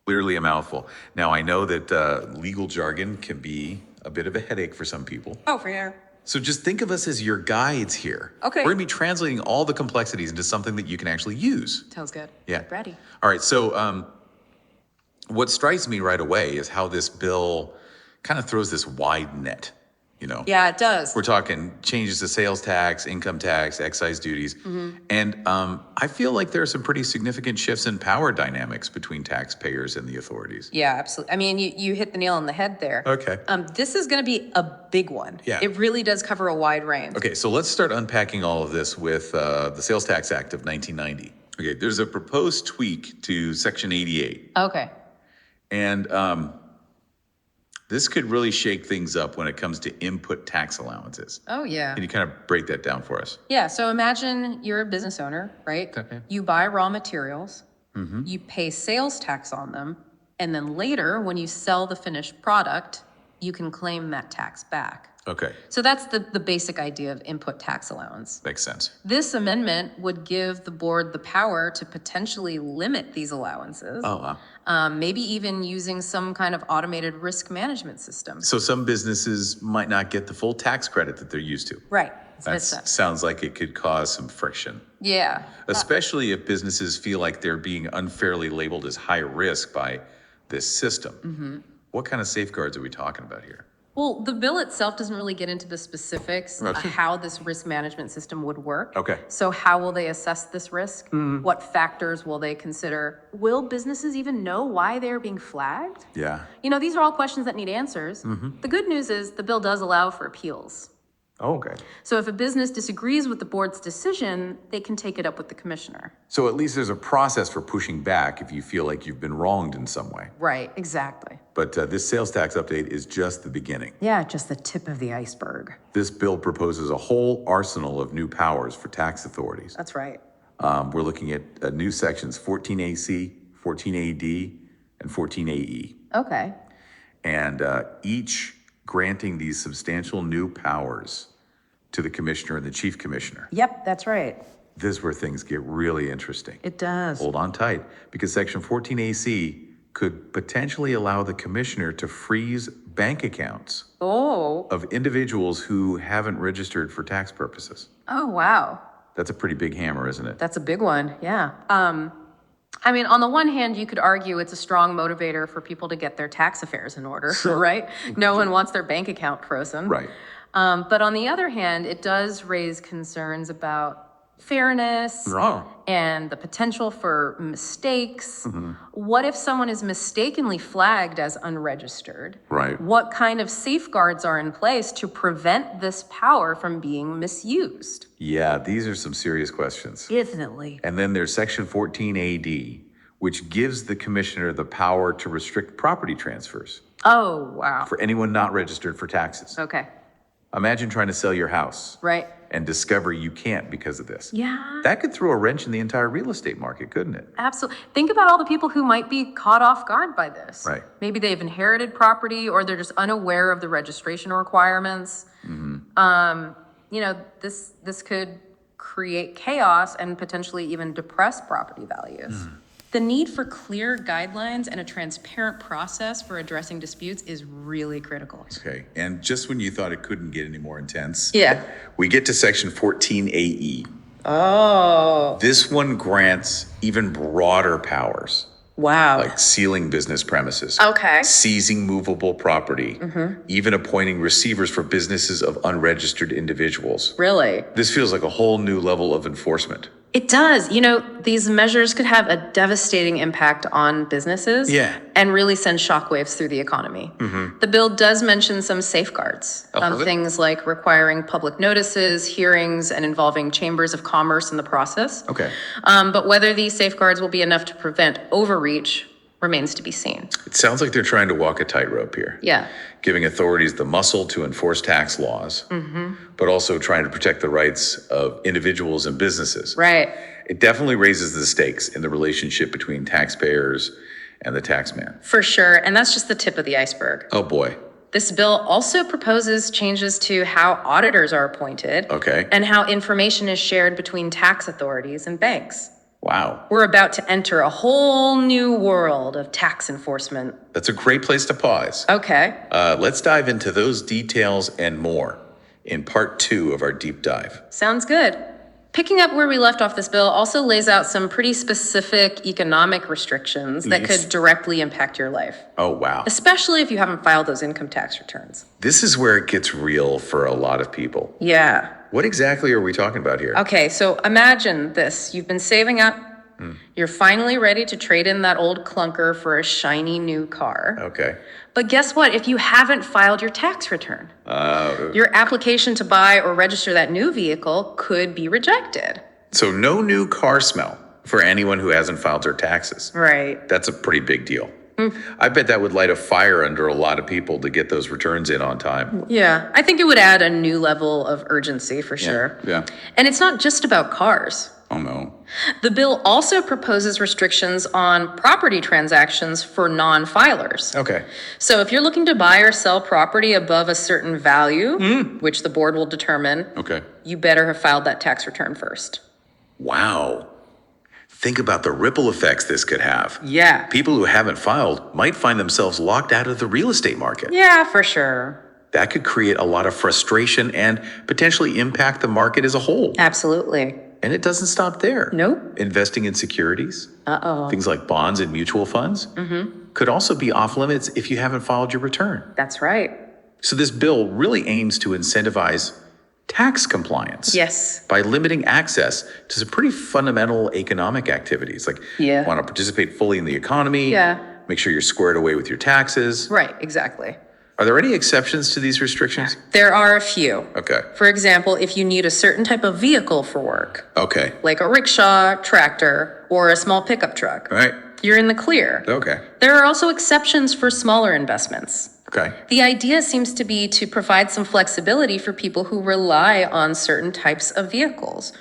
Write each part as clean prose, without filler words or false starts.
Clearly a mouthful. Now, I know that legal jargon can be a bit of a headache for some people. Oh, for sure. So just think of us as your guides here. Okay. We're going to be translating all the complexities into something that you can actually use. Sounds good. Yeah. Ready. All right. So what strikes me right away is how this bill kind of throws this wide net, you know? Yeah, it does. We're talking changes to sales tax, income tax, excise duties. And I feel like there are some pretty significant shifts in power dynamics between taxpayers and the authorities. Yeah, absolutely. I mean, you hit the nail on the head there. Okay. This is going to be a big one. Yeah. It really does cover a wide range. Okay, so let's start unpacking all of this with the Sales Tax Act of 1990. Okay, there's a proposed tweak to Section 88. Okay. And this could really shake things up when it comes to input tax allowances. Oh, yeah. Can you kind of break that down for us? Yeah, so imagine you're a business owner, right? Okay. You buy raw materials, you pay sales tax on them, and then later, when you sell the finished product, you can claim that tax back. Okay, So that's the basic idea of input tax allowance. makes sense. This amendment would give the board the power to potentially limit these allowances. Oh, wow. Maybe even using some kind of automated risk management system. So some businesses might not get the full tax credit that they're used to. Right. That sounds like it could cause some friction, Yeah. especially if businesses feel like they're being unfairly labeled as high risk by this system. What kind of safeguards are we talking about here? Well, the bill itself doesn't really get into the specifics of how this risk management system would work. Okay. So how will they assess this risk? What factors will they consider? Will businesses even know why they're being flagged? Yeah. You know, these are all questions that need answers. The good news is the bill does allow for appeals. Oh, okay. So if a business disagrees with the board's decision, they can take it up with the commissioner. So at least there's a process for pushing back if you feel like you've been wronged in some way. Right, exactly. But this sales tax update is just the beginning. Yeah, just the tip of the iceberg. This bill proposes a whole arsenal of new powers for tax authorities. That's right. We're looking at new sections 14AC, 14AD, and 14AE. Okay. And each granting these substantial new powers to the commissioner and the chief commissioner. Yep, that's right. This is where things get really interesting. It does. Hold on tight, because Section 14AC could potentially allow the commissioner to freeze bank accounts Oh. of individuals who haven't registered for tax purposes. Oh, wow. That's a pretty big hammer, isn't it? That's a big one. Yeah. I mean, on the one hand, you could argue it's a strong motivator for people to get their tax affairs in order, right? No one wants their bank account frozen. Right. But on the other hand, it does raise concerns about fairness and the potential for mistakes. What if someone is mistakenly flagged as unregistered? Right. What kind of safeguards are in place to prevent this power from being misused? Yeah, these are some serious questions. Definitely. And then there's Section 14AD, which gives the commissioner the power to restrict property transfers Oh, wow. for anyone not registered for taxes. Okay. Imagine trying to sell your house Right. and discover you can't because of this. Yeah. That could throw a wrench in the entire real estate market, couldn't it? Absolutely. Think about all the people who might be caught off guard by this. Right. Maybe they've inherited property or they're just unaware of the registration requirements. You know, this could create chaos and potentially even depress property values. The need for clear guidelines and a transparent process for addressing disputes is really critical. Okay, and just when you thought it couldn't get any more intense, Yeah. we get to Section 14AE. Oh, This one grants even broader powers, wow. like sealing business premises, Okay. seizing movable property, even appointing receivers for businesses of unregistered individuals. Really? This feels like a whole new level of enforcement. It does. You know, these measures could have a devastating impact on businesses and really send shockwaves through the economy. The bill does mention some safeguards, things like requiring public notices, hearings, and involving chambers of commerce in the process. Okay. But whether these safeguards will be enough to prevent overreach remains to be seen. It sounds like they're trying to walk a tightrope here. Yeah. Giving authorities the muscle to enforce tax laws, but also trying to protect the rights of individuals and businesses. Right. It definitely raises the stakes in the relationship between taxpayers and the taxman. For sure. And that's just the tip of the iceberg. Oh boy. This bill also proposes changes to how auditors are appointed Okay. and how information is shared between tax authorities and banks. Wow. We're about to enter a whole new world of tax enforcement. That's a great place to pause. Okay. Let's dive into those details and more in part 2 of our deep dive. Sounds good. Picking up where we left off, this bill also lays out some pretty specific economic restrictions that could directly impact your life. Oh, wow. Especially if you haven't filed those income tax returns. This is where it gets real for a lot of people. Yeah. What exactly are we talking about here? Okay, so imagine this. You've been saving up. You're finally ready to trade in that old clunker for a shiny new car. Okay. But guess what? If you haven't filed your tax return, your application to buy or register that new vehicle could be rejected. So no new car smell for anyone who hasn't filed their taxes. Right. That's a pretty big deal. I bet that would light a fire under a lot of people to get those returns in on time. Yeah, I think it would add a new level of urgency for sure. Yeah. And it's not just about cars. Oh, no. The bill also proposes restrictions on property transactions for non-filers. Okay. So if you're looking to buy or sell property above a certain value, which the board will determine, Okay. you better have filed that tax return first. Wow. Think about the ripple effects this could have. Yeah. People who haven't filed might find themselves locked out of the real estate market. Yeah, for sure. That could create a lot of frustration and potentially impact the market as a whole. Absolutely. And it doesn't stop there. Nope. Investing in securities, Uh-oh. things like bonds and mutual funds, could also be off limits if you haven't filed your return. That's right. So this bill really aims to incentivize tax compliance. Yes. By limiting access to some pretty fundamental economic activities, like Yeah. want to participate fully in the economy, Yeah. make sure you're squared away with your taxes. Right, exactly. Are there any exceptions to these restrictions? There are a few. Okay. For example, if you need a certain type of vehicle for work, Okay. like a rickshaw, tractor, or a small pickup truck, All right. you're in the clear. Okay. There are also exceptions for smaller investments. Okay. The idea seems to be to provide some flexibility for people who rely on certain types of vehicles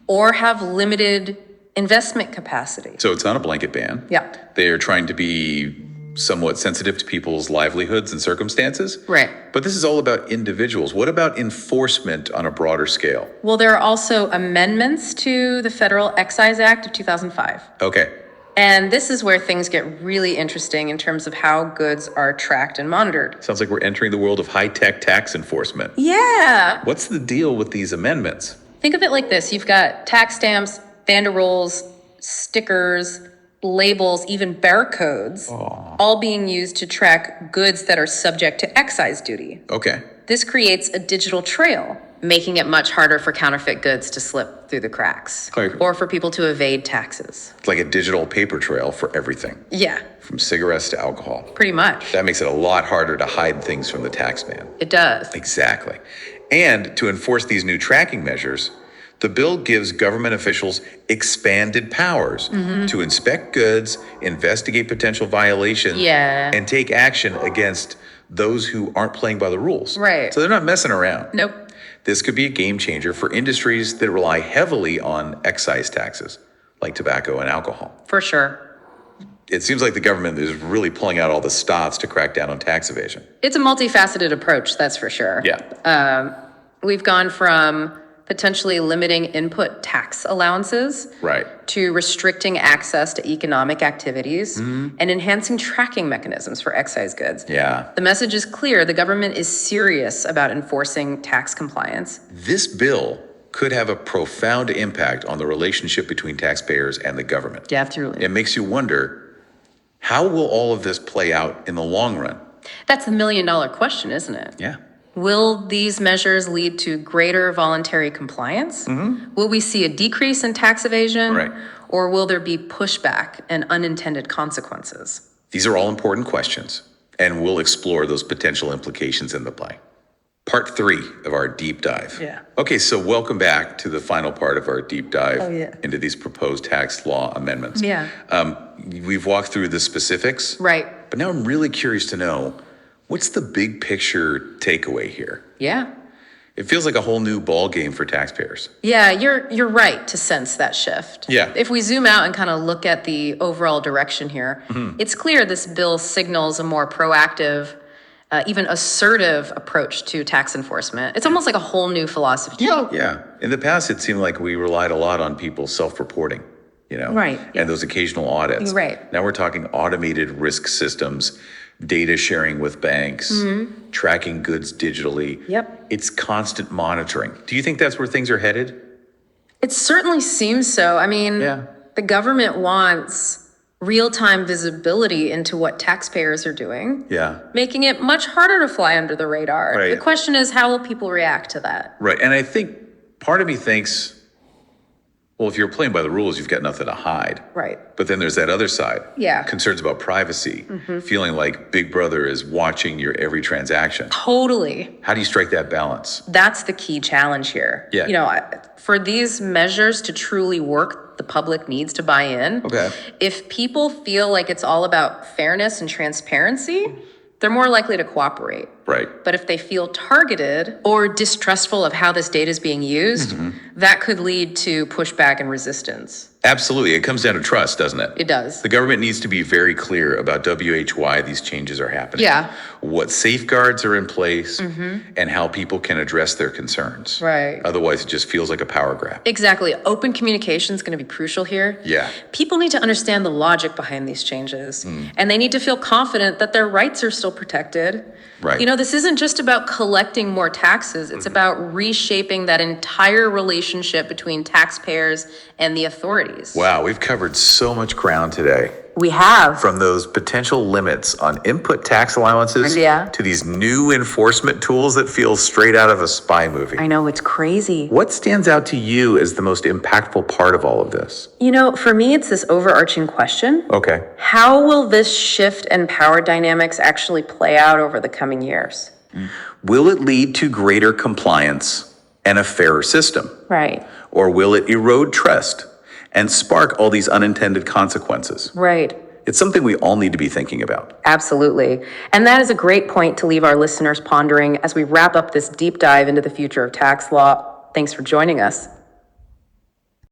or have limited investment capacity. So it's not a blanket ban. Yeah. They're trying to be somewhat sensitive to people's livelihoods and circumstances. Right. But this is all about individuals. What about enforcement on a broader scale? Well, there are also amendments to the Federal Excise Act of 2005. Okay. And this is where things get really interesting in terms of how goods are tracked and monitored. Sounds like we're entering the world of high-tech tax enforcement. Yeah. What's the deal with these amendments? Think of it like this. You've got tax stamps, banderoles, stickers, labels, even barcodes, all being used to track goods that are subject to excise duty. Okay. This creates a digital trail, making it much harder for counterfeit goods to slip through the cracks Okay. or for people to evade taxes. It's like a digital paper trail for everything, Yeah, from cigarettes to alcohol. pretty much. That makes it a lot harder to hide things from the tax man. It does. Exactly. And to enforce these new tracking measures, the bill gives government officials expanded powers to inspect goods, investigate potential violations, Yeah. and take action against those who aren't playing by the rules. Right. So they're not messing around. Nope. This could be a game changer for industries that rely heavily on excise taxes, like tobacco and alcohol. For sure. It seems like the government is really pulling out all the stops to crack down on tax evasion. It's a multifaceted approach, that's for sure. Yeah. We've gone from potentially limiting input tax allowances Right. to restricting access to economic activities and enhancing tracking mechanisms for excise goods. Yeah. The message is clear. The government is serious about enforcing tax compliance. This bill could have a profound impact on the relationship between taxpayers and the government. Definitely. It makes you wonder, how will all of this play out in the long run? That's the million-dollar question, isn't it? Yeah. Will these measures lead to greater voluntary compliance? Will we see a decrease in tax evasion? Right. Or will there be pushback and unintended consequences? These are all important questions, and we'll explore those potential implications in the play. Part 3 of our deep dive. Yeah. Okay, so welcome back to the final part of our deep dive yeah. into these proposed tax law amendments. Yeah. We've walked through the specifics, Right. but now I'm really curious to know, what's the big picture takeaway here? Yeah. It feels like a whole new ball game for taxpayers. Yeah, you're right to sense that shift. Yeah. If we zoom out and kind of look at the overall direction here, it's clear this bill signals a more proactive, even assertive approach to tax enforcement. It's almost like a whole new philosophy. Yeah. In the past, it seemed like we relied a lot on people self-reporting. Right. and those occasional audits. Right. Now we're talking automated risk systems, data sharing with banks, tracking goods digitally. Yep. It's constant monitoring. Do you think that's where things are headed? It certainly seems so. I mean, the government wants real-time visibility into what taxpayers are doing, making it much harder to fly under the radar. Right. The question is, how will people react to that? Right. And I think part of me thinks, well, if you're playing by the rules, you've got nothing to hide. Right. But then there's that other side. Yeah. Concerns about privacy, feeling like Big Brother is watching your every transaction. Totally. How do you strike that balance? That's the key challenge here. Yeah. For these measures to truly work, the public needs to buy in. Okay. If people feel like it's all about fairness and transparency, they're more likely to cooperate. Right. But if they feel targeted or distrustful of how this data is being used, that could lead to pushback and resistance. Absolutely. It comes down to trust, doesn't it? It does. The government needs to be very clear about why these changes are happening. Yeah. What safeguards are in place and how people can address their concerns. Right. Otherwise, it just feels like a power grab. Exactly. Open communication is going to be crucial here. Yeah. People need to understand the logic behind these changes, and they need to feel confident that their rights are still protected. Right. This isn't just about collecting more taxes. It's about reshaping that entire relationship between taxpayers and the authorities. Wow, we've covered so much ground today. We have. From those potential limits on input tax allowances to these new enforcement tools that feel straight out of a spy movie. I know, it's crazy. What stands out to you as the most impactful part of all of this? For me, it's this overarching question. Okay. How will this shift in power dynamics actually play out over the coming years? Will it lead to greater compliance and a fairer system? Right. Or will it erode trust and spark all these unintended consequences? Right. It's something we all need to be thinking about. Absolutely. And that is a great point to leave our listeners pondering as we wrap up this deep dive into the future of tax law. Thanks for joining us.